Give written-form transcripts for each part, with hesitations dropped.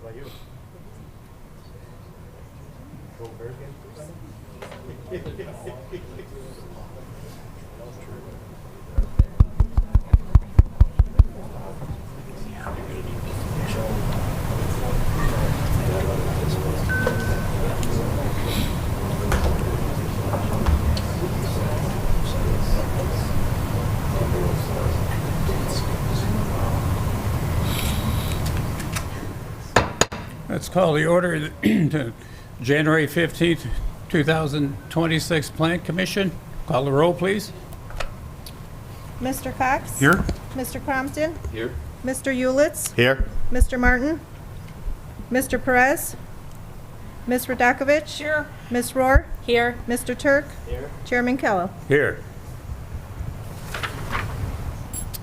about you? Go Bears game? Let's call the order to January 15th, 2026 Plan Commission. Call the roll, please. Mr. Cox? Here. Mr. Crompton? Here. Mr. Ulitz? Here. Mr. Martin? Mr. Perez? Ms. Radakovich? Here. Ms. Rohr? Here. Mr. Turk? Here. Chairman Kello. Here.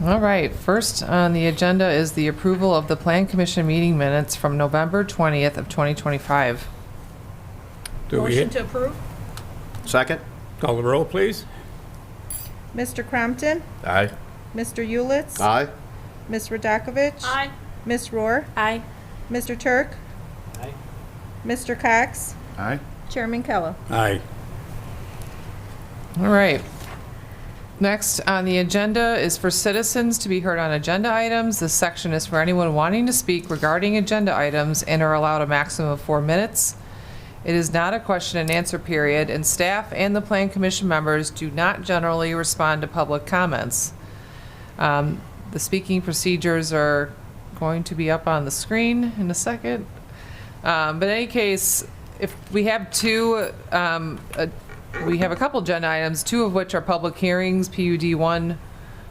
All right, first on the agenda is the approval of the Plan Commission meeting minutes from November 20th of 2025. Do we Motion to approve? Second. call the roll, please? Mr. Crompton? Aye. Mr. Ulitz? Aye. Ms. Radakovich? Aye. Ms. Rohr? Aye. Mr. Turk? Aye. Mr. Cox? Aye. Chairman Kello. Aye. All right. Next on the agenda is for citizens to be heard on agenda items. This section is for anyone wanting to speak regarding agenda items and are allowed a maximum of 4 minutes. It is not a question and answer period, and staff and the Plan Commission members do not generally respond to public comments. The speaking procedures are going to be up on the screen in a second. But in any case, if we have we have a couple agenda items, 2 of which are public hearings, PUD 1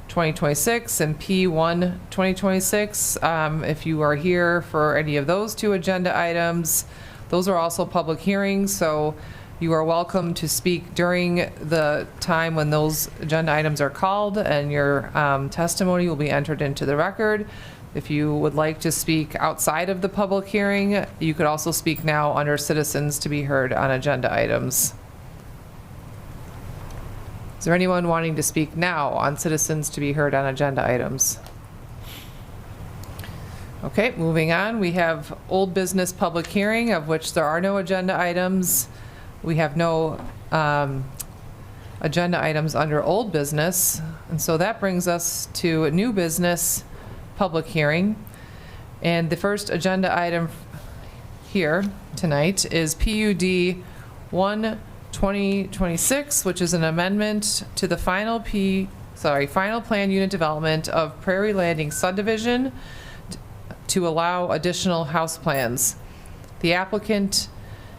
2026 and P1 2026. If you are here for any of those 2 agenda items, those are also public hearings, so you are welcome to speak during the time when those agenda items are called, and your testimony will be entered into the record. If you would like to speak outside of the public hearing, you could also speak now under citizens to be heard on agenda items. Is there anyone wanting to speak now on citizens to be heard on agenda items? Okay, moving on. We have old business public hearing, of which there are no agenda items. We have no agenda items under old business. And so that brings us to a new business public hearing. And the first agenda item here tonight is PUD 1 2026, which is an amendment to the final plan unit development of Prairie Landing subdivision to allow additional house plans. The applicant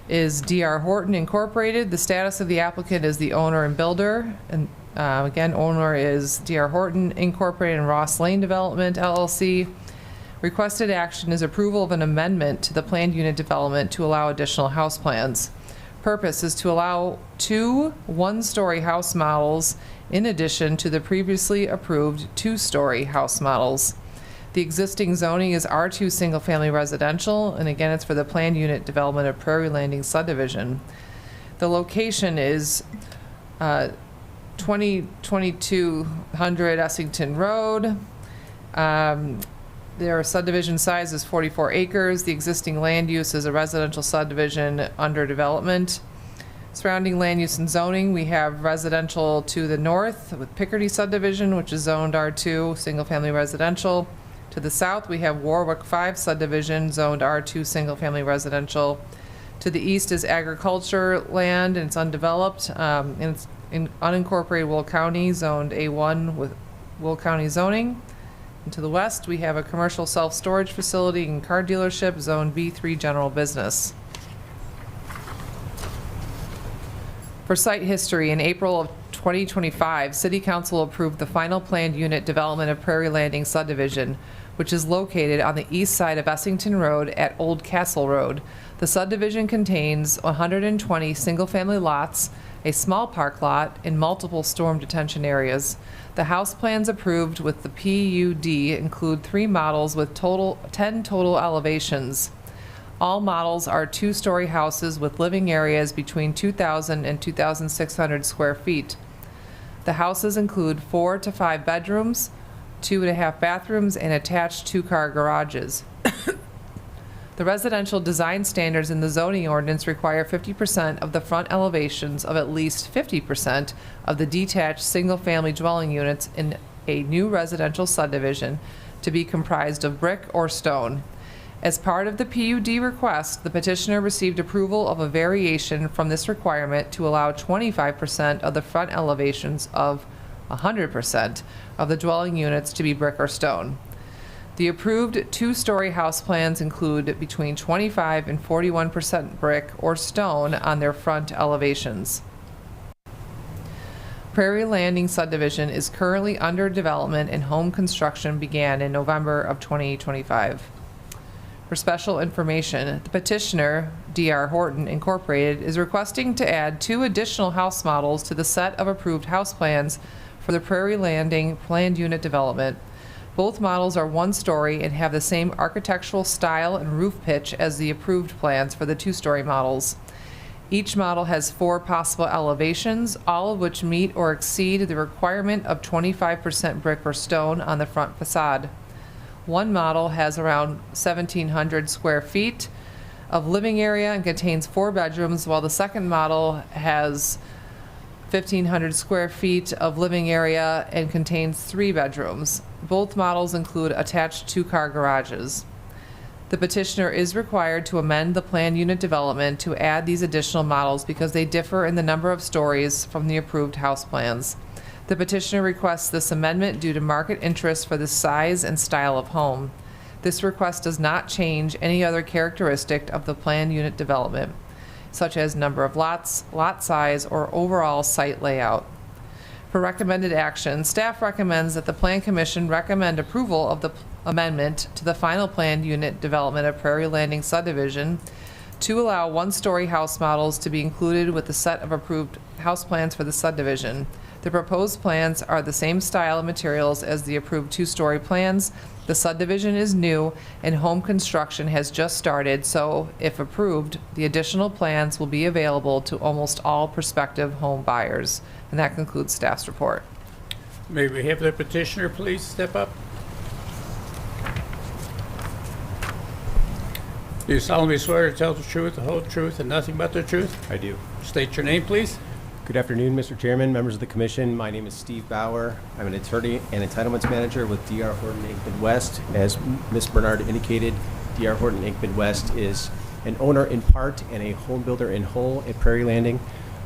is D.R. Horton Incorporated. The status of the applicant is the owner and builder. And again, owner is D.R. Horton Incorporated and Ross Lane Development, LLC. Requested action is approval of an amendment to the planned unit development to allow additional house plans. Purpose is to allow 2 one-story house models in addition to the previously approved 2-story house models. The existing zoning is R2 single-family residential, and again, it's for the planned unit development of Prairie Landing subdivision. The location is 2200 Essington Road. Their subdivision size is 44 acres. The existing land use is a residential subdivision under development. Surrounding land use and zoning, we have residential to the north with Picardy subdivision, which is zoned R2, single-family residential. To the south, we have Warwick 5 subdivision, zoned R2, single-family residential. To the east is agriculture land, and it's undeveloped. And it's in unincorporated Will County, zoned A1 with Will County zoning. And to the west, we have a commercial self-storage facility and car dealership, zone B3 general business. For site history, in April of 2025, City Council approved the final planned unit development of Prairie Landing subdivision, which is located on the east side of Essington Road at Old Castle Road. The subdivision contains 120 single-family lots, a small park lot, and multiple storm detention areas. The house plans approved with the PUD include 3 models with 10 total elevations. All models are 2-story houses with living areas between 2,000 and 2,600 square feet. The houses include 4 to 5 bedrooms, 2.5 bathrooms, and attached 2-car garages. The residential design standards in the zoning ordinance require 50% of the front elevations of at least 50% of the detached single-family dwelling units in a new residential subdivision to be comprised of brick or stone. As part of the PUD request, the petitioner received approval of a variation from this requirement to allow 25% of the front elevations of 100% of the dwelling units to be brick or stone. The approved two-story house plans include between 25 and 41% brick or stone on their front elevations. Prairie Landing subdivision is currently under development and home construction began in November of 2025. For special information, the petitioner, D.R. Horton Incorporated, is requesting to add 2 additional house models to the set of approved house plans for the Prairie Landing planned unit development. Both models are 1-story and have the same architectural style and roof pitch as the approved plans for the 2-story models. Each model has 4 possible elevations, all of which meet or exceed the requirement of 25% brick or stone on the front facade. One model has around 1,700 square feet of living area and contains 4 bedrooms, while the second model has 1,500 square feet of living area and contains 3 bedrooms. Both models include attached 2-car garages. The petitioner is required to amend the planned unit development to add these additional models because they differ in the number of stories from the approved house plans. The petitioner requests this amendment due to market interest for the size and style of home. This request does not change any other characteristic of the planned unit development, such as number of lots, lot size, or overall site layout. For recommended action, staff recommends that the Plan Commission recommend approval of the amendment to the final planned unit development of Prairie Landing subdivision to allow 1-story house models to be included with the set of approved house plans for the subdivision. The proposed plans are the same style and materials as the approved 2-story plans. The subdivision is new and home construction has just started, so if approved, the additional plans will be available to almost all prospective home buyers. And that concludes staff's report. May we have the petitioner please step up? Do you solemnly swear to tell the truth, the whole truth, and nothing but the truth? I do. State your name, please. Good afternoon, Mr. Chairman, members of the commission. My name is Steve Bauer. I'm an attorney and entitlements manager with D.R. Horton Inc. Midwest. As Ms. Bernard indicated, D.R. Horton Inc. Midwest is an owner in part and a home builder in whole at Prairie Landing.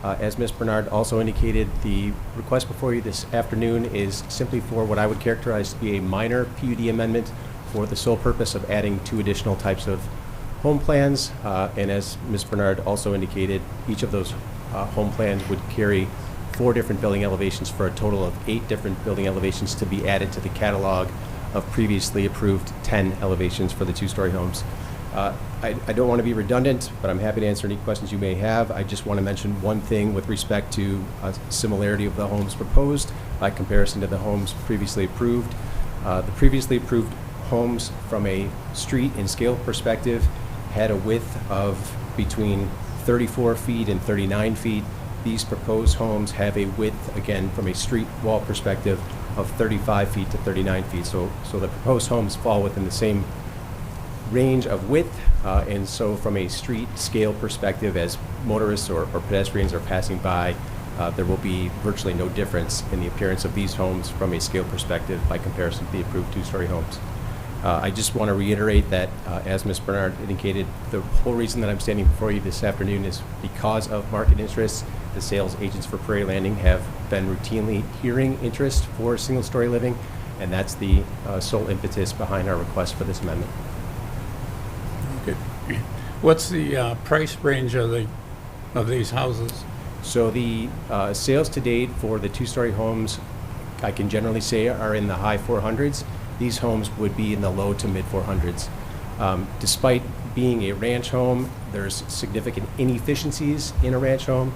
As Ms. Bernard also indicated, the request before you this afternoon is simply for what I would characterize to be a minor PUD amendment for the sole purpose of adding 2 additional types of home plans. And as Ms. Bernard also indicated, each of those home plans would carry 4 different building elevations for a total of 8 different building elevations to be added to the catalog of previously approved 10 elevations for the 2-story homes. I don't want to be redundant, but I'm happy to answer any questions you may have. I just want to mention one thing with respect to similarity of the homes proposed by comparison to the homes previously approved. The previously approved homes from a street and scale perspective had a width of between 34 feet and 39 feet. These proposed homes have a width, again, from a street wall perspective of 35 feet to 39 feet. So the proposed homes fall within the same range of width, and so from a street scale perspective, as motorists or pedestrians are passing by, there will be virtually no difference in the appearance of these homes from a scale perspective by comparison to the approved 2-story homes. I just want to reiterate that, as Ms. Bernard indicated, the whole reason that I'm standing before you this afternoon is because of market interest. The sales agents for Prairie Landing have been routinely hearing interest for single-story living, and that's the sole impetus behind our request for this amendment. Okay. What's the price range of these houses? So the sales to date for the 2-story homes, I can generally say, are in the high 400s. These homes would be in the low to mid 400s. Despite being a ranch home, there's significant inefficiencies in a ranch home,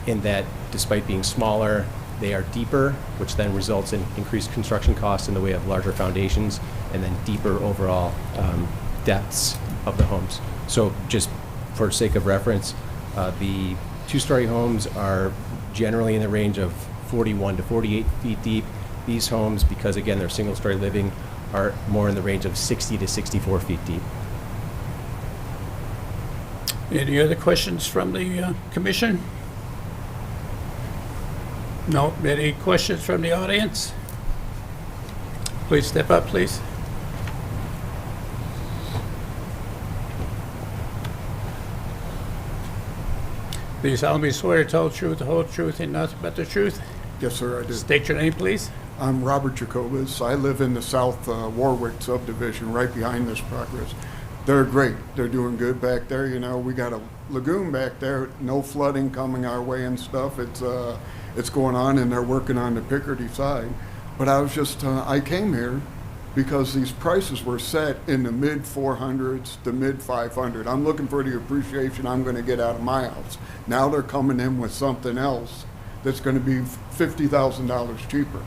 in that despite being smaller, they are deeper, which then results in increased construction costs in the way of larger foundations and then deeper overall depths of the homes. So just for sake of reference, the 2-story homes are generally in the range of 41 to 48 feet deep. These homes, because again they're single-story living, are more in the range of 60 to 64 feet deep. Any other questions from the commission? No. Any questions from the audience? Please step up, please. Do you solemnly swear to tell the truth, the whole truth, and nothing but the truth? Yes, sir, I do. State your name, please. I'm Robert Jacobus. I live in the South Warwick subdivision, right behind this progress. They're great. They're doing good back there. You know, we got a lagoon back there, no flooding coming our way and stuff. It's going on, and they're working on the Picardy side. But I was just, I came here because these prices were set in the mid 400s to mid 500. I'm looking for the appreciation I'm going to get out of my house. Now they're coming in with something else that's going to be $50,000 cheaper.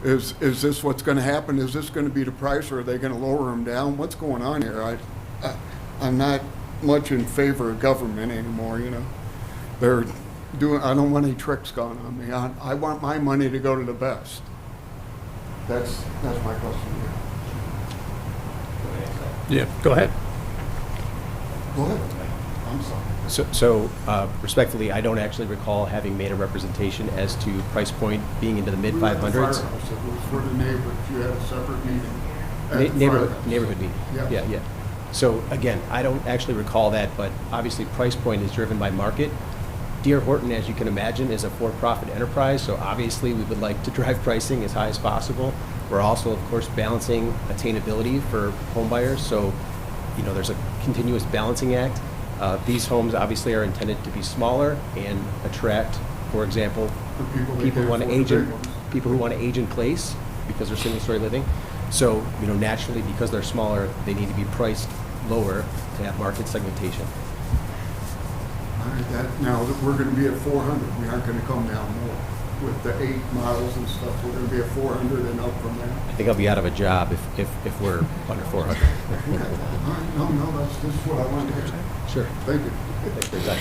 Is this what's going to happen? Is this going to be the price, or are they going to lower them down? What's going on here? I'm not much in favor of government anymore, you know. They're doing, I don't want any tricks going on me. I want my money to go to the best. That's my question here. Yeah, go ahead. Go ahead. I'm sorry. So respectfully, I don't actually recall having made a representation as to price point being into the mid We were at the 500s. firehouse. It was for the neighbors. You had a separate meeting. at the Neighborhood, firehouse. neighborhood meeting. Yes. Yeah. So again, I don't actually recall that, but obviously price point is driven by market. D.R. Horton, as you can imagine, is a for-profit enterprise, so obviously we would like to drive pricing as high as possible. We're also, of course, balancing attainability for home buyers, so you know there's a continuous balancing act. These homes obviously are intended to be smaller and attract, for example, The people that people who can't want to afford age the in big ones. people who want to age in place because they're single-story living. So you know, naturally, because they're smaller, they need to be priced lower to have market segmentation. All right, now, we're going to be at 400. We aren't going to come down more. With the 8 models and stuff, we're going to be at 400 and up from there. I think I'll be out of a job if we're under 400. Okay. All right, no, this is what I wanted to hear. Sure. Thank you. Thanks for your time.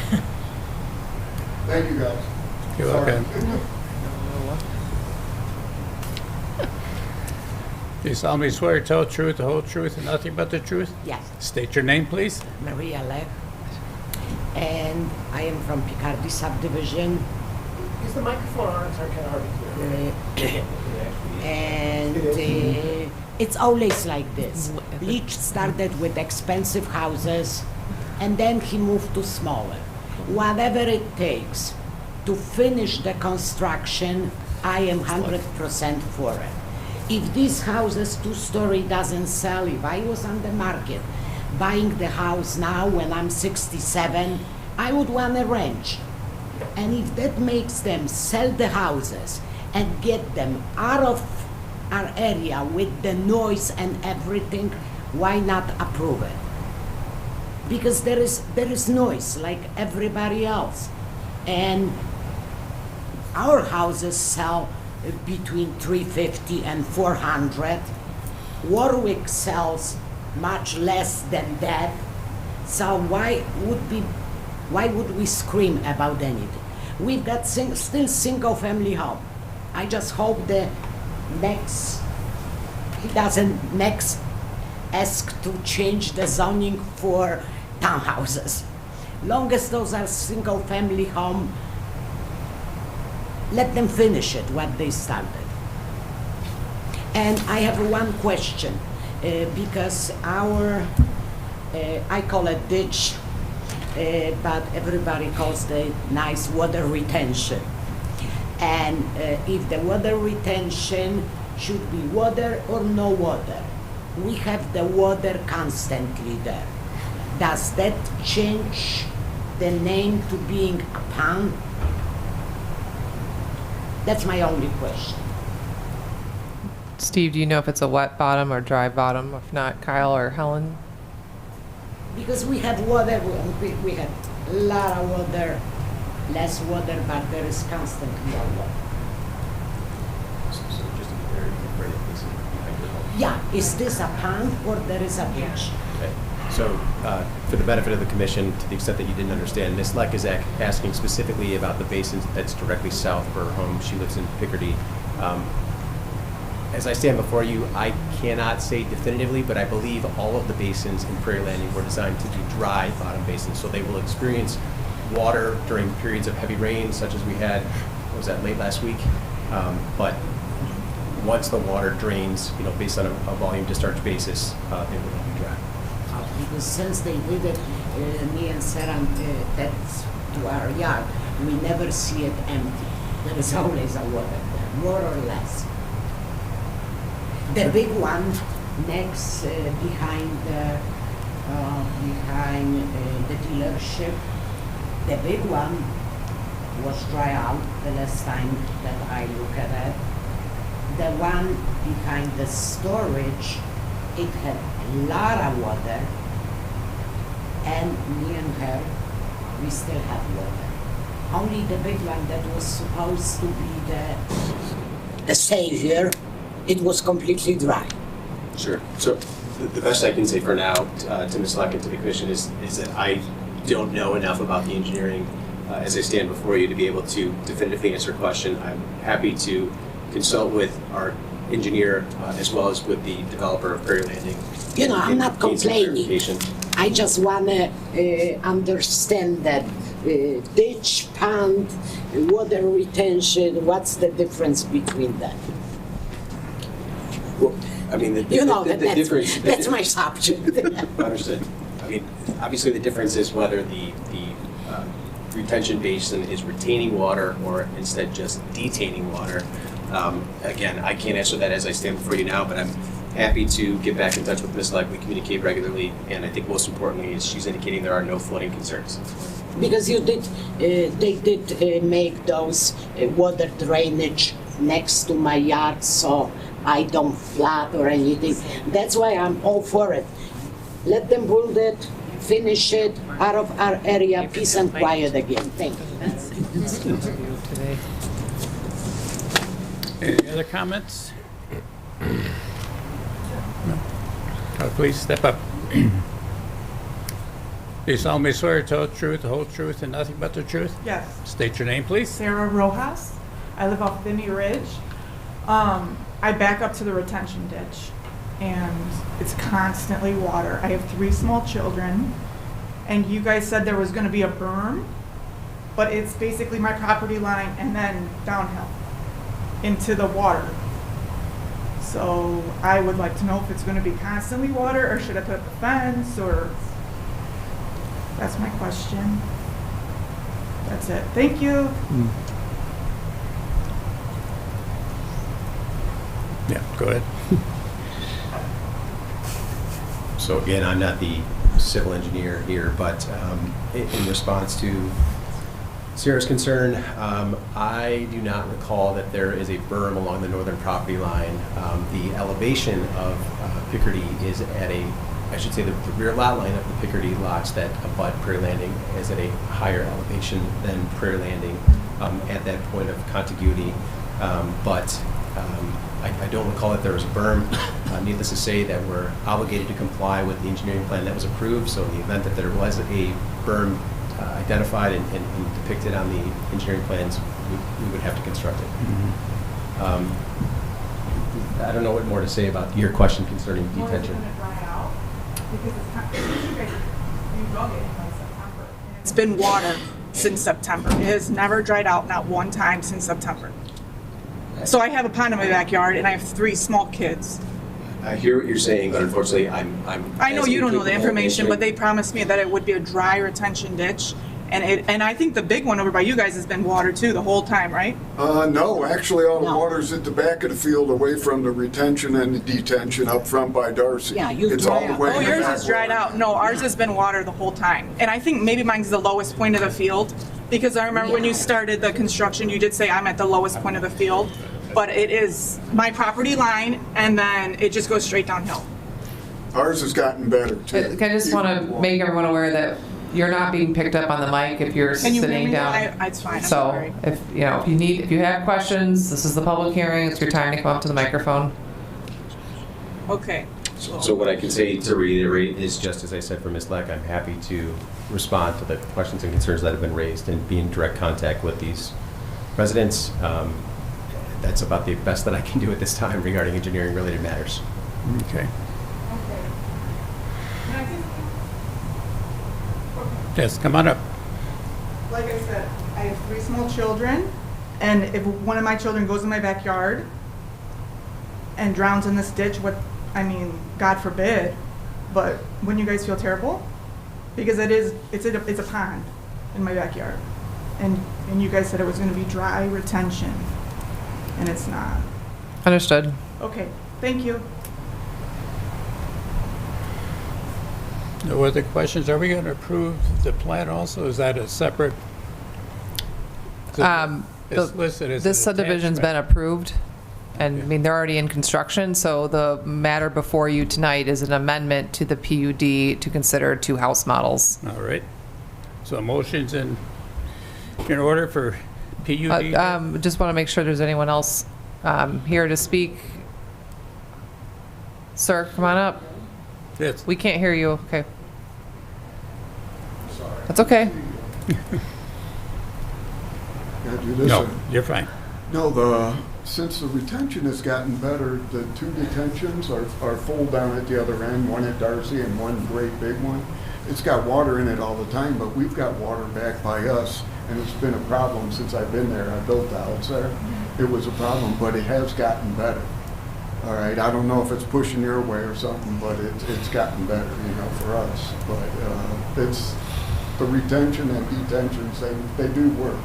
Thank you, guys. You're Sorry. welcome. Do you solemnly swear to tell the truth, the whole truth, and nothing but the truth? Yes, State your name, please. Maria Lev. And I am from Picardy subdivision. Is the microphone on? It's kind of hard to hear. And it's always like this. Leach started with expensive houses, and then he moved to smaller. Whatever it takes to finish the construction, I am 100% for it. If this house's 2-story doesn't sell, if I was on the market buying the house now when I'm 67, I would want a ranch. And if that makes them sell the houses and get them out of our area with the noise and everything, why not approve it? Because there is noise like everybody else. And our houses sell between 350 and 400. Warwick sells much less than that. So why would we scream about anything? We've got still single-family home. I just hope he doesn't next ask to change the zoning for townhouses. Long as those are single-family home, let them finish it, what they started. And I have one question, because I call it ditch, but everybody calls the nice water retention. And if the water retention should be water or no water, we have the water constantly there. Does that change the name to being a pond? That's my only question. Steve, do you know if it's a wet bottom or dry bottom? If not, Kyle or Helen? Because we have water, we have a lot of water, less water, but there is constantly more water. So just to be very clear, this is behind your home. Yeah, is this a pond or there is a beach? Okay. So, for the benefit of the commission, to the extent that you didn't understand, Ms. Leck is asking specifically about the basin that's directly south of her home. She lives in Picardy. as I stand before you, I cannot say definitively, but I believe all of the basins in Prairie Landing were designed to be dry bottom basins, so they will experience water during periods of heavy rain, such as we had, what was that, late last week? But once the water drains, based on a volume discharge basis, they will be dry. Because since they did it, me and Sarah, that's to our yard, we never see it empty. There is always a water there, more or less. The big one next behind the dealership, the big one was dry out the last time that I look at it. The one behind the storage, it had a lot of water, and me and her, we still have water. Only the big one that was supposed to be the savior, it was completely dry. Sure. So the best I can say for now to Ms. Luck and to the commission is that I don't know enough about the engineering as I stand before you to be able to definitively answer a question. I'm happy to consult with our engineer as well as with the developer of Prairie Landing. I'm not Gain some complaining. clarification. I just want to understand that ditch, pond, water retention, what's the difference between that? Well, I mean, the difference. That's my subject. Understood. I mean, obviously the difference is whether the retention basin is retaining water or instead just detaining water. Again, I can't answer that as I stand before you now, but I'm happy to get back in touch with Ms. Legg. We communicate regularly, and I think most importantly is she's indicating there are no flooding concerns. Because they did make those water drainage next to my yard, so I don't flood or anything. That's why I'm all for it. Let them build it, finish it, out of our area, peace and quiet again. Thank you. Any other comments? No. Please step up. Do you solemnly swear to tell the truth, the whole truth, and nothing but the truth? Yes, State your name, please. Sarah Rojas. I live off Vinny Ridge. I back up to the retention ditch, and it's constantly water. I have 3 small children, and you guys said there was going to be a berm, but it's basically my property line and then downhill into the water. So I would like to know if it's going to be constantly water, or should I put up a fence, or... That's my question. That's it. Thank you. Yeah, go ahead. So again, I'm not the civil engineer here, but in response to Sarah's concern, I do not recall that there is a berm along the northern property line. The elevation of Picardy is at the rear lot line of the Picardy lots that abut Prairie Landing is at a higher elevation than Prairie Landing at that point of contiguity. But I don't recall that there was a berm. Needless to say that we're obligated to comply with the engineering plan that was approved. So in the event that there was a berm identified and depicted on the engineering plans, we would have to construct it. I don't know what more to say about your question concerning Well, detention. is it gonna dry out? Because you dug it in like September. It's been water since September. It has never dried out, not one time since September. So I have a pond in my backyard, and I have 3 small kids. I hear what you're saying, but unfortunately, I'm. I know you don't know the incapable of information, but answering. they promised me that it would be a dry retention ditch. And I think the big one over by you guys has been water too the whole time, right? No, actually, all the No. water's at the back of the field, away from the retention and the detention up front by Darcy. Yeah, you It's dry all the out. way Oh, in the yours back. is dried out. No, ours has been water the whole time. And I think maybe mine's the lowest point of the field, because I remember when you started the construction, you did say I'm at the lowest point of the field. But it is my property line, and then it just goes straight downhill. Ours has gotten better too. I just want to make everyone aware that you're not being picked up on the mic if you're Can you hear sitting me? down. It's fine, I'm So sorry. if you have questions, this is the public hearing. It's your time to come up to the microphone. Okay. So what I can say to reiterate is just as I said for Ms. Leck, I'm happy to respond to the questions and concerns that have been raised and be in direct contact with these residents. that's about the best that I can do at this time regarding engineering-related matters. Okay. Yes, come on up. Like I said, I have 3 small children, and if one of my children goes in my backyard and drowns in this ditch, God forbid, but wouldn't you guys feel terrible? Because it's a pond in my backyard. And you guys said it was gonna be dry retention, and it's not. Understood. Okay, thank you. No other questions? Are we going to approve the plan also? Is that a separate? It's listed as an This subdivision's been attachment. approved, and, I mean, they're already in construction, so the matter before you tonight is an amendment to the PUD to consider 2 house models. All right. So motion's in order for PUD? Just want to make sure there's anyone else here to speak. Sir, come on up. Yes. We can't hear you. Okay. That's okay. Gotta do this. No, you're fine. No, since the retention has gotten better, the 2 detentions are full down at the other end, one at Darcy and one great big one. It's got water in it all the time, but we've got water back by us, and it's been a problem since I've been there. I built the house there. It was a problem, but it has gotten better. All right, I don't know if it's pushing your way or something, but it's gotten better, for us. But it's the retention and detention, they do work.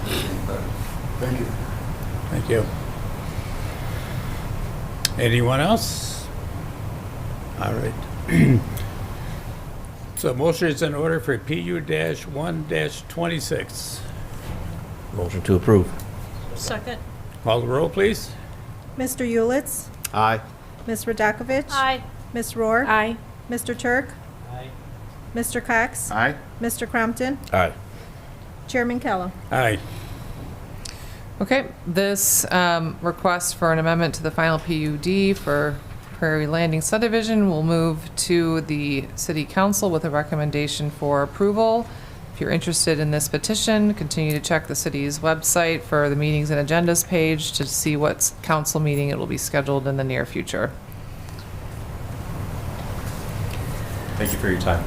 They're getting better. Thank you. Thank you. Anyone else? All right. So motion is in order for PU-1-26. Motion to approve. Second. Call the roll, please. Mr. Yulitz? Aye. Ms. Radakovich? Aye. Ms. Rohr? Aye. Mr. Turk? Aye. Mr. Cox? Aye. Mr. Crumpton? Aye. Chairman Kello? Aye. Okay, this request for an amendment to the final PUD for Prairie Landing subdivision will move to the City Council with a recommendation for approval. If you're interested in this petition, continue to check the city's website for the meetings and agendas page to see what council meeting it will be scheduled in the near future. Thank you for your time.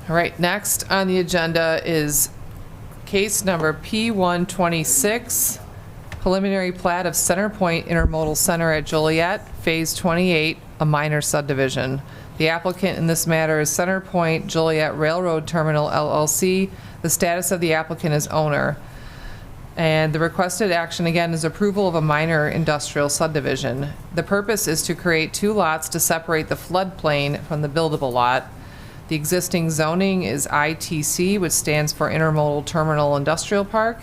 All right, next on the agenda is case number P126, preliminary plat of Center Point Intermodal Center at Joliet, Phase 28, a minor subdivision. The applicant in this matter is Center Point Joliet Railroad Terminal LLC. The status of the applicant is owner. And the requested action again is approval of a minor industrial subdivision. The purpose is to create 2 lots to separate the floodplain from the buildable lot. The existing zoning is ITC, which stands for Intermodal Terminal Industrial Park.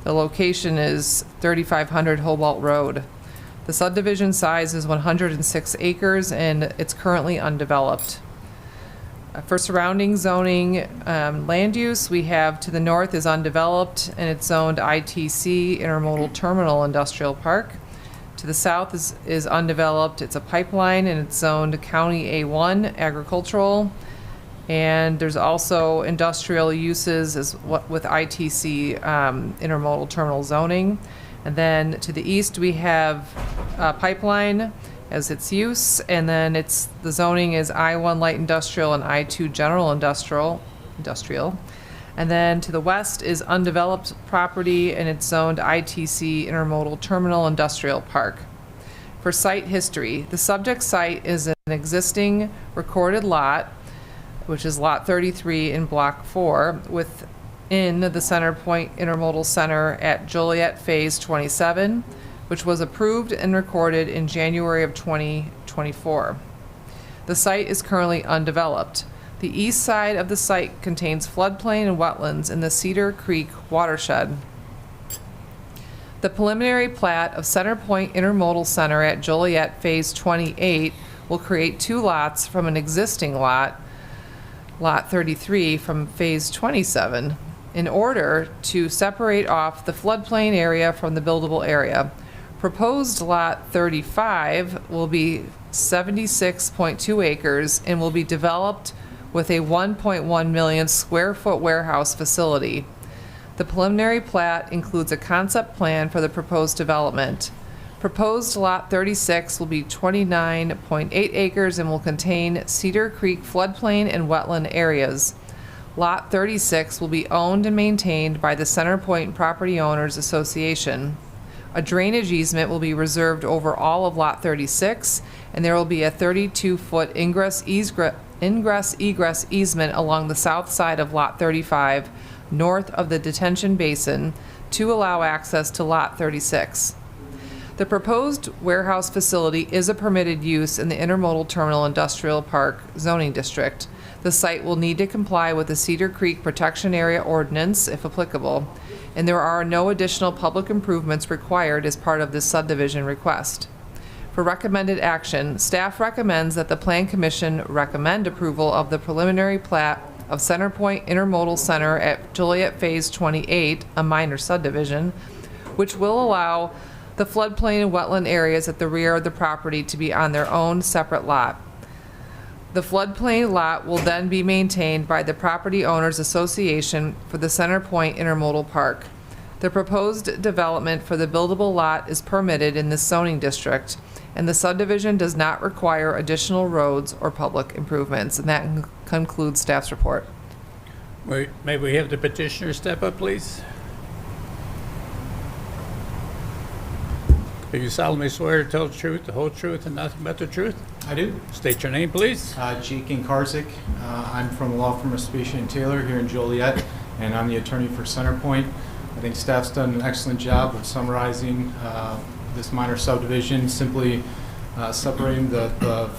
The location is 3500 Hobart Road. The subdivision size is 106 acres and it's currently undeveloped. For surrounding zoning land use, we have to the north is undeveloped and it's zoned ITC, Intermodal Terminal Industrial Park. To the south is undeveloped. It's a pipeline and it's zoned County A1 Agricultural. And there's also industrial uses with ITC intermodal terminal zoning. And then to the east, we have pipeline as its use. And then the zoning is I1 light industrial and I2 general industrial. And then to the west is undeveloped property and it's zoned ITC intermodal terminal industrial park. For site history, the subject site is an existing recorded lot, which is lot 33 in block 4, within the Center Point Intermodal Center at Joliet Phase 27, which was approved and recorded in January of 2024. The site is currently undeveloped. The east side of the site contains floodplain and wetlands in the Cedar Creek watershed. The preliminary plat of Center Point Intermodal Center at Joliet Phase 28 will create 2 lots from an existing lot, Lot 33 from Phase 27, in order to separate off the floodplain area from the buildable area. Proposed Lot 35 will be 76.2 acres and will be developed with a 1.1 million square foot warehouse facility. The preliminary plat includes a concept plan for the proposed development. Proposed Lot 36 will be 29.8 acres and will contain Cedar Creek floodplain and wetland areas. Lot 36 will be owned and maintained by the Center Point Property Owners Association. A drainage easement will be reserved over all of Lot 36, and there will be a 32-foot ingress egress easement along the south side of Lot 35, north of the detention basin, to allow access to Lot 36. The proposed warehouse facility is a permitted use in the Intermodal Terminal Industrial Park zoning district. The site will need to comply with the Cedar Creek Protection Area Ordinance, if applicable, and there are no additional public improvements required as part of this subdivision request. For recommended action, staff recommends that the Plan Commission recommend approval of the preliminary plat of Center Point Intermodal Center at Joliet Phase 28, a minor subdivision, which will allow the floodplain and wetland areas at the rear of the property to be on their own separate lot. The floodplain lot will then be maintained by the Property Owners Association for the Center Point Intermodal Park. The proposed development for the buildable lot is permitted in this zoning district, and the subdivision does not require additional roads or public improvements. And that concludes staff's report. May we have the petitioner step up, please? Do you solemnly swear to tell the truth, the whole truth, and nothing but the truth? I do. State your name, please. Jake Karzik. I'm from the law firm of Spacey and Taylor here in Joliet, and I'm the attorney for Centerpoint. I think staff's done an excellent job of summarizing this minor subdivision, simply separating the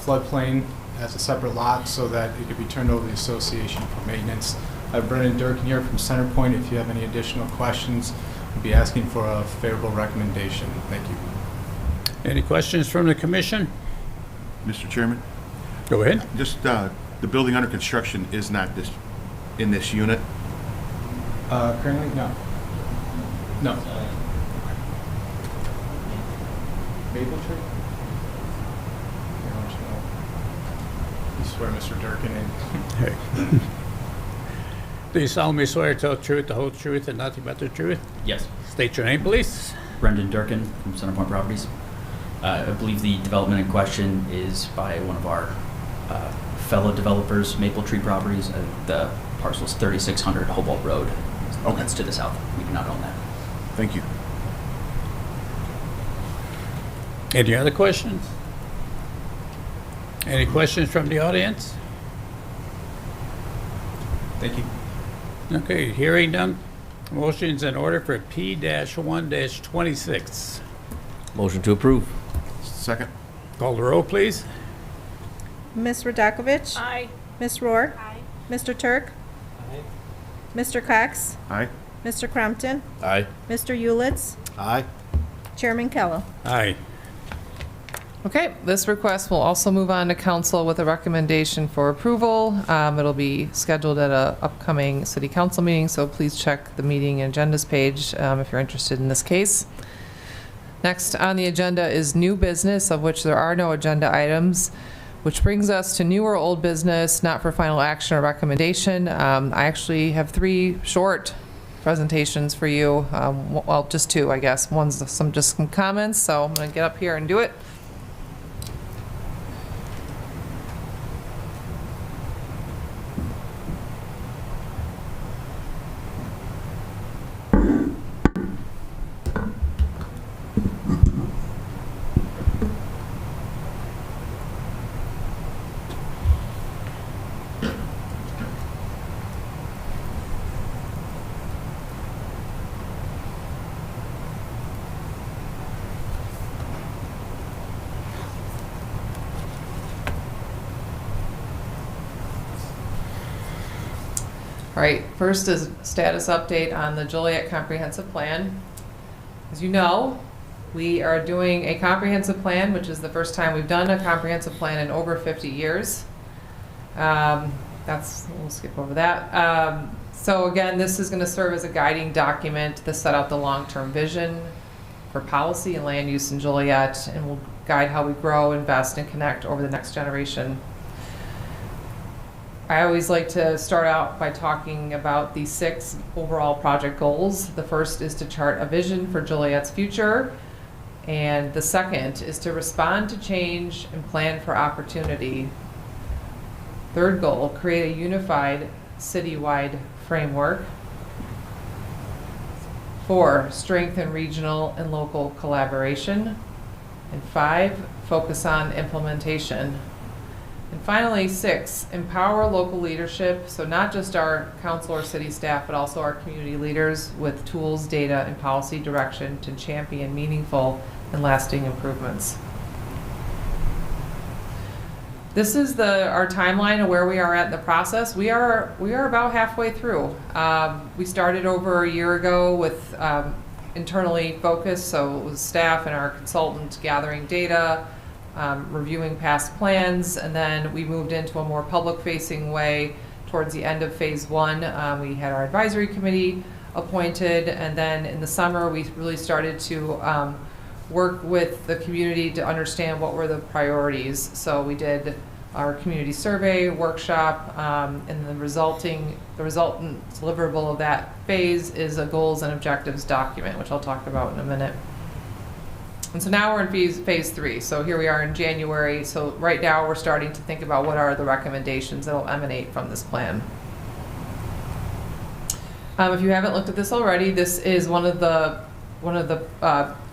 floodplain as a separate lot so that it could be turned over to the association for maintenance. I have Brendan Durkin here from Centerpoint. If you have any additional questions, I'll be asking for a favorable recommendation. Thank you. Any questions from the commission? Mr. Chairman, Go ahead. just the building under construction is not in this unit. Currently, no. No. Maple tree? You swear, Mr. Durkin, in. Do you solemnly swear to tell the truth, the whole truth, and nothing but the truth? Yes. State your name, please. Brendan Durkin from Centerpoint Properties. I believe the development in question is by one of our fellow developers, Maple Tree Properties. The parcel is 3600 Hobart Road. Okay. That's to the south. We do not own that. Thank you. Any other questions? Any questions from the audience? Thank you. Okay, hearing none. Motion's in order for P-1-26. Motion to approve. Second. Call the roll, please. Ms. Radakovich? Aye. Ms. Rohr? Mr. Turk? Mr. Cox? Aye. Mr. Crumpton? Aye. Mr. Ulitz? Aye. Chairman Kello? Aye. Okay, this request will also move on to council with a recommendation for approval. It'll be scheduled at a upcoming city council meeting, so please check the meeting agendas page if you're interested in this case. Next on the agenda is new business, of which there are no agenda items, which brings us to new or old business, not for final action or recommendation. I actually have 3 short presentations for you. Well, just 2, I guess. One's just some comments, so I'm going to get up here and do it. All right, first is status update on the Joliet Comprehensive Plan. As you know, we are doing a comprehensive plan, which is the first time we've done a comprehensive plan in over 50 years. We'll skip over that. So again, this is gonna serve as a guiding document to set out the long-term vision for policy and land use in Joliet, and will guide how we grow, invest, and connect over the next generation. I always like to start out by talking about the 6 overall project goals. The first is to chart a vision for Joliet's future, and the second is to respond to change and plan for opportunity. Third goal, create a unified citywide framework. 4, strengthen regional and local collaboration. And 5, focus on implementation. And finally, 6, empower local leadership, so not just our council or city staff, but also our community leaders with tools, data, and policy direction to champion meaningful and lasting improvements. This is our timeline of where we are at in the process. We are about halfway through. We started over a year ago with internally focused, so it was staff and our consultant gathering data, reviewing past plans, and then we moved into a more public-facing way towards the end of phase 1. We had our advisory committee appointed, and then in the summer we really started to work with the community to understand what were the priorities. So we did our community survey workshop, and the resultant deliverable of that phase is a goals and objectives document, which I'll talk about in a minute. And so now we're in phase 3. So here we are in January. So right now we're starting to think about what are the recommendations that will emanate from this plan. If you haven't looked at this already, this is one of the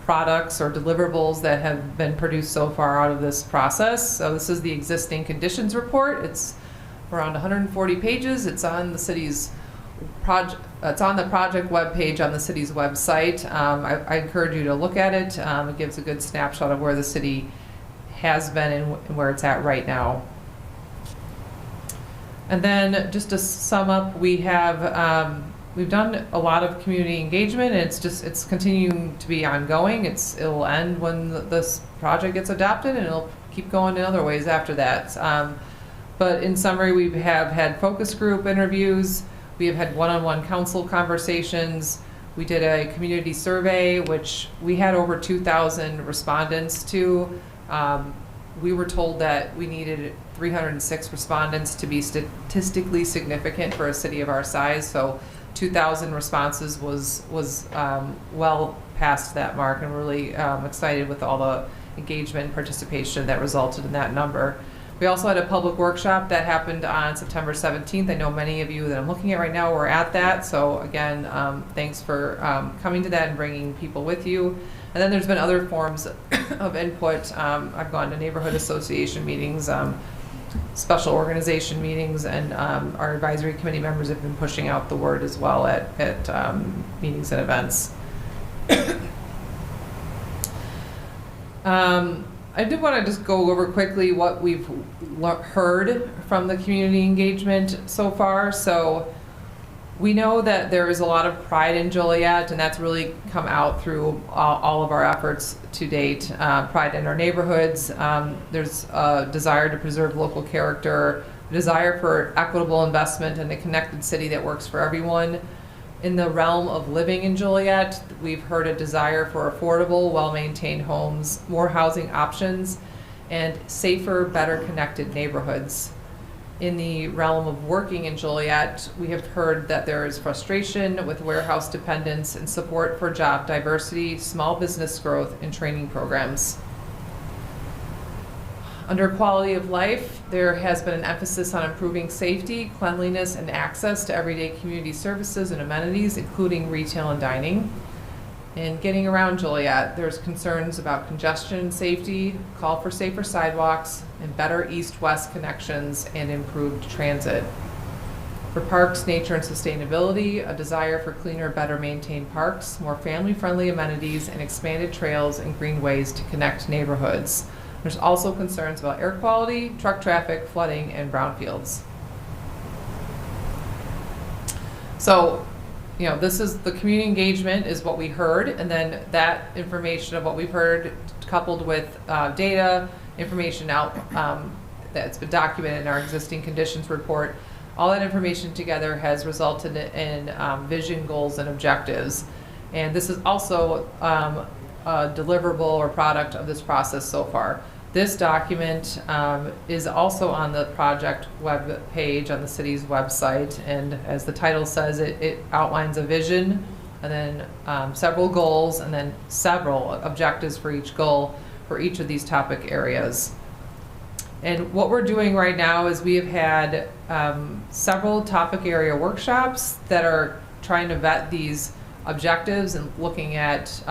products or deliverables that have been produced so far out of this process. So this is the existing conditions report. It's around 140 pages. It's on the city's project. It's on the project webpage on the city's website. I encourage you to look at it. It gives a good snapshot of where the city has been and where it's at right now. And then just to sum up, we have we've done a lot of community engagement, and it's continuing to be ongoing. It'll end when this project gets adopted, and it'll keep going in other ways after that. But in summary, we have had focus group interviews. We have had one-on-one council conversations. We did a community survey, which we had over 2,000 respondents to. We were told that we needed 306 respondents to be statistically significant for a city of our size. So 2,000 responses was well past that mark, and we're really excited with all the engagement and participation that resulted in that number. We also had a public workshop that happened on September 17th. I know many of you that I'm looking at right now were at that. So again, thanks for coming to that and bringing people with you. And then there's been other forms of input. I've gone to neighborhood association meetings, special organization meetings, and our advisory committee members have been pushing out the word as well at meetings and events. I did want to just go over quickly what we've heard from the community engagement so far. So we know that there is a lot of pride in Joliet, and that's really come out through all of our efforts to date. Pride in our neighborhoods. There's a desire to preserve local character, a desire for equitable investment in a connected city that works for everyone. In the realm of living in Joliet, we've heard a desire for affordable, well-maintained homes, more housing options, and safer, better connected neighborhoods. In the realm of working in Joliet, we have heard that there is frustration with warehouse dependence and support for job diversity, small business growth, and training programs. Under quality of life, there has been an emphasis on improving safety, cleanliness, and access to everyday community services and amenities, including retail and dining. In getting around Joliet, there's concerns about congestion and safety, call for safer sidewalks, and better east-west connections and improved transit. For parks, nature, and sustainability, a desire for cleaner, better maintained parks, more family-friendly amenities, and expanded trails and greenways to connect neighborhoods. There's also concerns about air quality, truck traffic, flooding, and brownfields. So, this is the community engagement is what we heard, and then that information of what we've heard coupled with data, information out that's been documented in our existing conditions report, all that information together has resulted in vision, goals, and objectives. And this is also a deliverable or product of this process so far. This document is also on the project web page on the city's website, and as the title says, it outlines a vision, and then several goals, and then several objectives for each goal for each of these topic areas. And what we're doing right now is we have had several topic area workshops that are trying to vet these objectives and looking at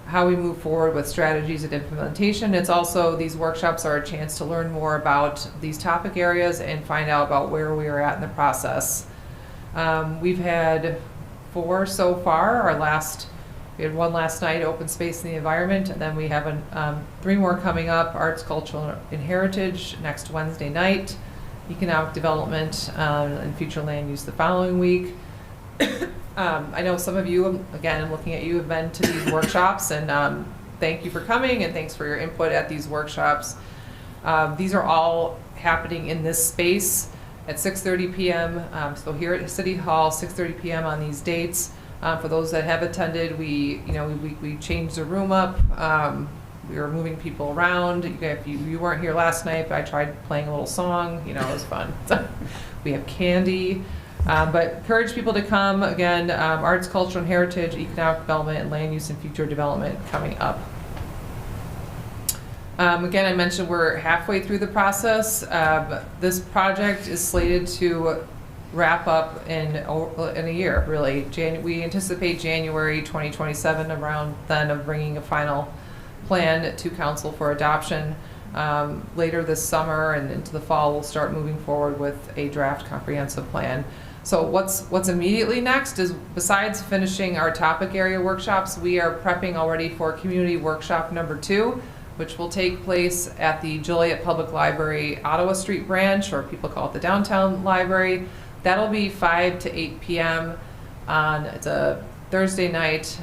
how we move forward with strategies and implementation. It's also, these workshops are a chance to learn more about these topic areas and find out about where we are at in the process. We've had 4 so far. We had 1 last night, open space and the environment, and then we have 3 more coming up, arts, cultural, and heritage next Wednesday night, economic development, and future land use the following week. I know some of you, again, I'm looking at you, have been to these workshops, and thank you for coming, and thanks for your input at these workshops. These are all happening in this space at 6:30 p.m. So here at City Hall, 6:30 p.m. on these dates. For those that have attended, we changed the room up. We were moving people around. If you weren't here last night, I tried playing a little song. It was fun. We have candy. But encourage people to come. Again, arts, culture, and heritage, economic development, and land use and future development coming up. Again, I mentioned we're halfway through the process. This project is slated to wrap up in a year, really. We anticipate January 2027, around then, of bringing a final plan to council for adoption. Later this summer and into the fall, we'll start moving forward with a draft comprehensive plan. So what's immediately next is, besides finishing our topic area workshops, we are prepping already for community workshop number 2, which will take place at the Joliet Public Library Ottawa Street branch, or people call it the Downtown Library. That'll be 5 to 8 p.m. It's a Thursday night.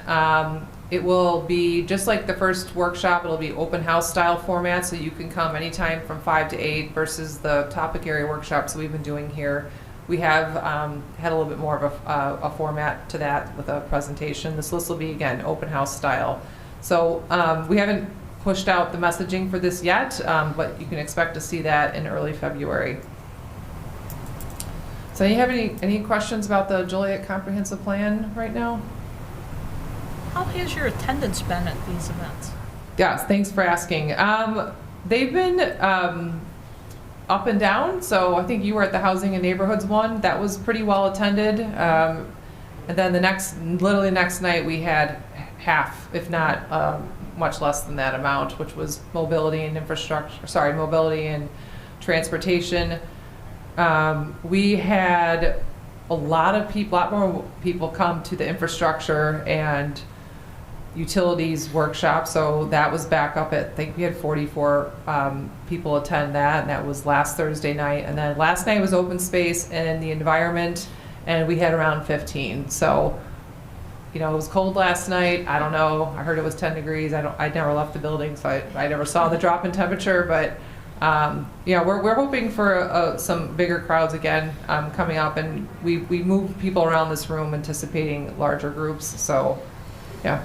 It will be just like the first workshop. It'll be open house style format, so you can come anytime from 5 to 8 versus the topic area workshops we've been doing here. We have had a little bit more of a format to that with a presentation. This list will be, again, open house style. So we haven't pushed out the messaging for this yet, but you can expect to see that in early February. So you have any questions about the Joliet Comprehensive Plan right now? How has your attendance been at these events? Yes, thanks for asking. They've been up and down. So I think you were at the Housing and Neighborhoods one. That was pretty well attended. And then literally next night, we had half, if not much less than that amount, which was mobility and mobility and transportation. We had a lot more people come to the infrastructure and utilities workshop, so that was back up at, I think we had 44 people attend that, and that was last Thursday night. And then last night was open space and the environment, and we had around 15. So, it was cold last night. I don't know. I heard it was 10 degrees. I never left the building, so I never saw the drop in temperature, but we're hoping for some bigger crowds again coming up, and we move people around this room anticipating larger groups. So, yeah.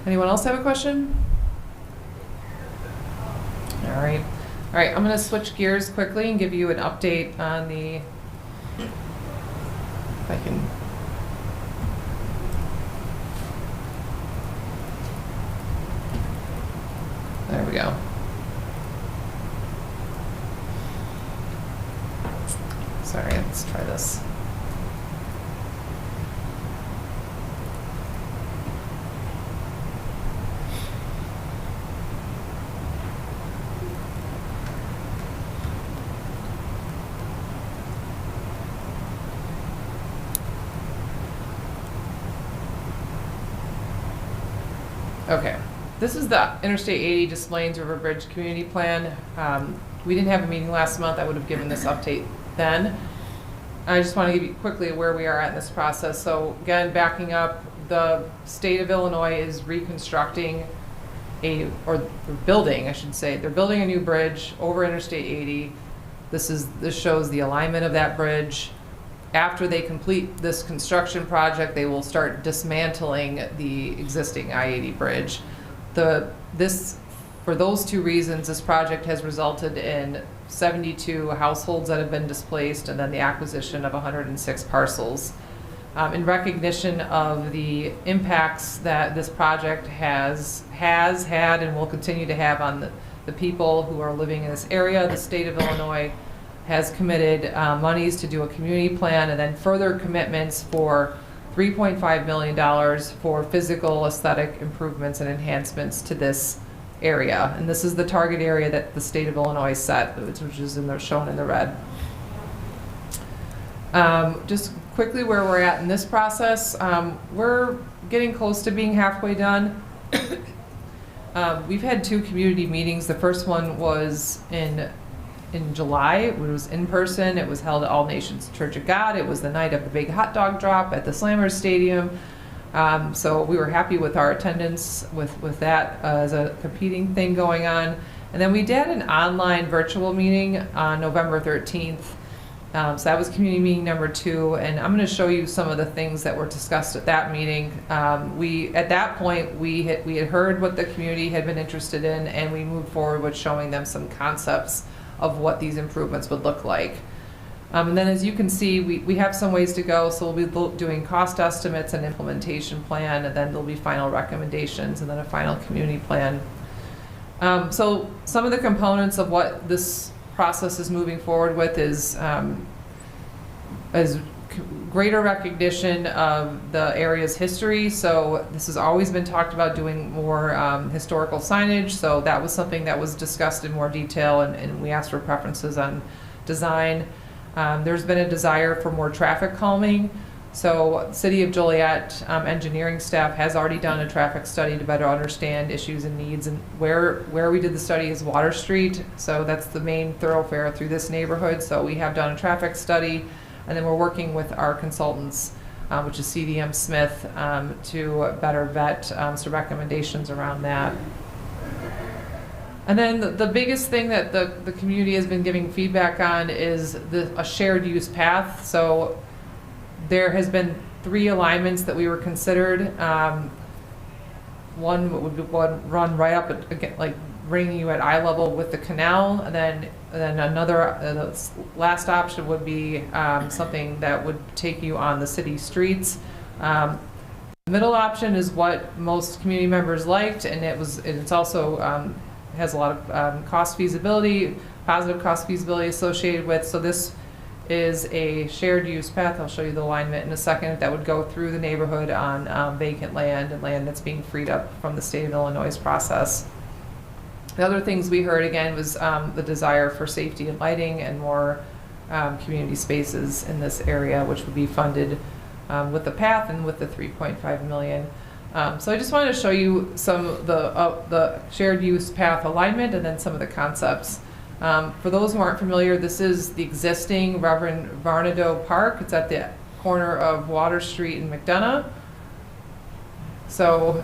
Anyone else have a question? All right. I'm going to switch gears quickly and give you an update on the. If I can. There we go. Sorry, let's try this. Okay, this is the Interstate 80 Des Plaines River Bridge Community Plan. We didn't have a meeting last month. I would have given this update then. I just want to give you quickly where we are at in this process. So again, backing up, the state of Illinois is reconstructing they're building a new bridge over Interstate 80. This shows the alignment of that bridge. After they complete this construction project, they will start dismantling the existing I-80 bridge. This for those two reasons, this project has resulted in 72 households that have been displaced and then the acquisition of 106 parcels. In recognition of the impacts that this project has had and will continue to have on the people who are living in this area, the state of Illinois has committed monies to do a community plan and then further commitments for $3.5 million for physical aesthetic improvements and enhancements to this area. And this is the target area that the state of Illinois set, which is shown in the red. Just quickly where we're at in this process, we're getting close to being halfway done. We've had 2 community meetings. The first one was in July. It was in person. It was held at All Nations Church of God. It was the night of the big hot dog drop at the Slammers Stadium. So we were happy with our attendance with that as a competing thing going on. And then we did an online virtual meeting on November 13th. So that was community meeting number 2, and I'm going to show you some of the things that were discussed at that meeting. At that point, we had heard what the community had been interested in, and we moved forward with showing them some concepts of what these improvements would look like. And then as you can see, we have some ways to go, so we'll be doing cost estimates and implementation plan, and then there'll be final recommendations, and then a final community plan. So some of the components of what this process is moving forward with is greater recognition of the area's history. So this has always been talked about, doing more historical signage. So that was something that was discussed in more detail, and we asked for preferences on design. There's been a desire for more traffic calming. So City of Joliet engineering staff has already done a traffic study to better understand issues and needs. And where we did the study is Water Street. So that's the main thoroughfare through this neighborhood. So we have done a traffic study, and then we're working with our consultants, which is CDM Smith, to better vet some recommendations around that. And then the biggest thing that the community has been giving feedback on is a shared use path. So there has been 3 alignments that we were considered. One would run right up at, like, bringing you at eye level with the canal, and then another last option would be something that would take you on the city streets. The middle option is what most community members liked, and it's also has a lot of positive cost feasibility associated with. So this is a shared use path. I'll show you the alignment in a second, that would go through the neighborhood on vacant land and land that's being freed up from the state of Illinois' process. The other things we heard again was the desire for safety and lighting and more community spaces in this area, which would be funded with the path and with the $3.5 million. So I just wanted to show you some of the shared use path alignment and then some of the concepts. For those who aren't familiar, this is the existing Reverend Varnado Park. It's at the corner of Water Street and McDonough. So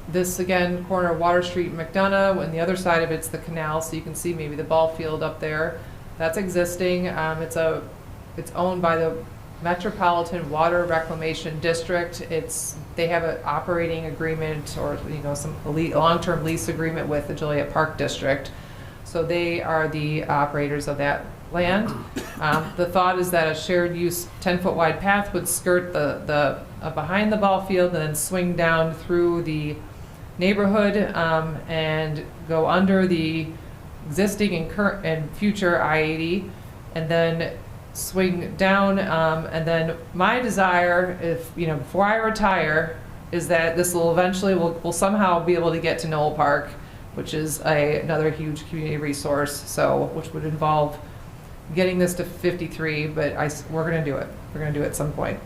this, again, corner of Water Street and McDonough, and the other side of it's the canal, so you can see maybe the ball field up there. That's existing. It's owned by the Metropolitan Water Reclamation District. They have an operating agreement, or some long-term lease agreement with the Joliet Park District. So they are the operators of that land. The thought is that a shared use 10-foot wide path would skirt the behind the ball field and then swing down through the neighborhood and go under the existing and current and future I-80, and then swing down. And then my desire, before I retire, is that this will eventually we'll somehow be able to get to Knoll Park, which is another huge community resource. So which would involve getting this to 53, but we're going to do it. We're going to do it at some point.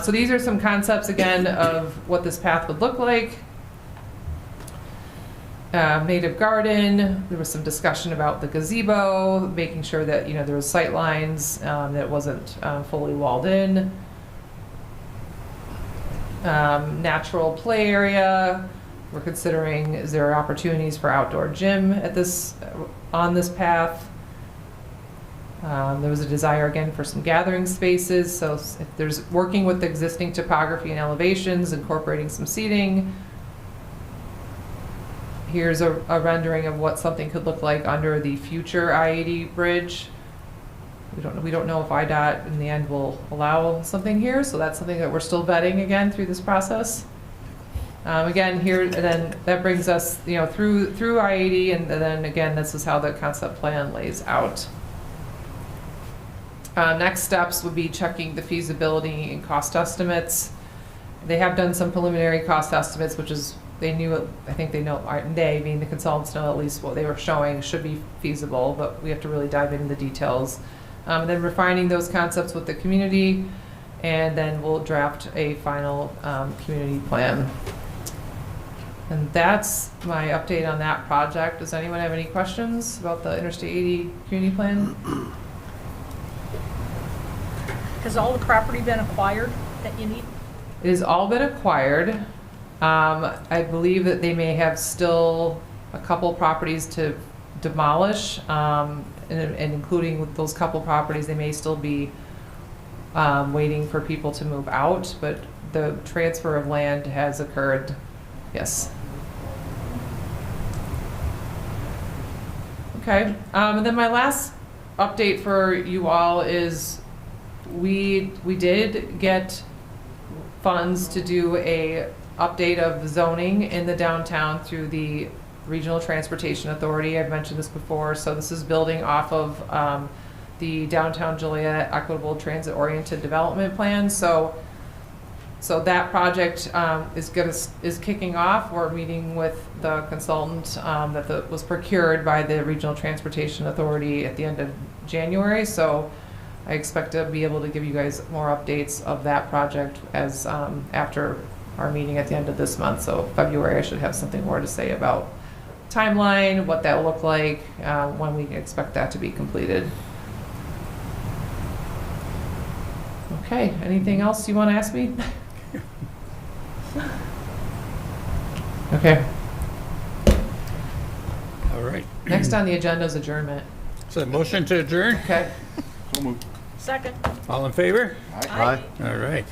So these are some concepts again of what this path would look like. Native garden. There was some discussion about the gazebo, making sure that there was sight lines, that it wasn't fully walled in. Natural play area. We're considering, is there opportunities for outdoor gym on this path? There was a desire again for some gathering spaces. So if there's working with the existing topography and elevations, incorporating some seating. here's a rendering of what something could look like under the future I-80 bridge. We don't know if IDOT in the end will allow something here, so that's something that we're still vetting again through this process. Again, here, and then that brings us, through I-80, and then again, this is how the concept plan lays out. Next steps would be checking the feasibility and cost estimates. They have done some preliminary cost estimates, which is, they being the consultants, know at least what they were showing should be feasible, but we have to really dive into the details. And then refining those concepts with the community, and then we'll draft a final community plan. And that's my update on that project. Does anyone have any questions about the Interstate 80 community plan? Has all the property been acquired that you need? It has all been acquired. I believe that they may have still a couple properties to demolish, and including with those couple properties, they may still be waiting for people to move out, but the transfer of land has occurred, yes. Okay, and then my last update for you all is we did get funds to do a update of zoning in the downtown through the Regional Transportation Authority. I've mentioned this before, so this is building off of the Downtown Joliet Equitable Transit-Oriented Development Plan. So that project is kicking off. We're meeting with the consultant that was procured by the Regional Transportation Authority at the end of January. So I expect to be able to give you guys more updates of that project as after our meeting at the end of this month. So February, I should have something more to say about timeline, what that will look like, when we expect that to be completed. Okay, anything else you want to ask me? Okay. All right. Next on the agenda is adjournment. So motion to adjourn? Okay. So moved. Second. All in favor? Aye. All right.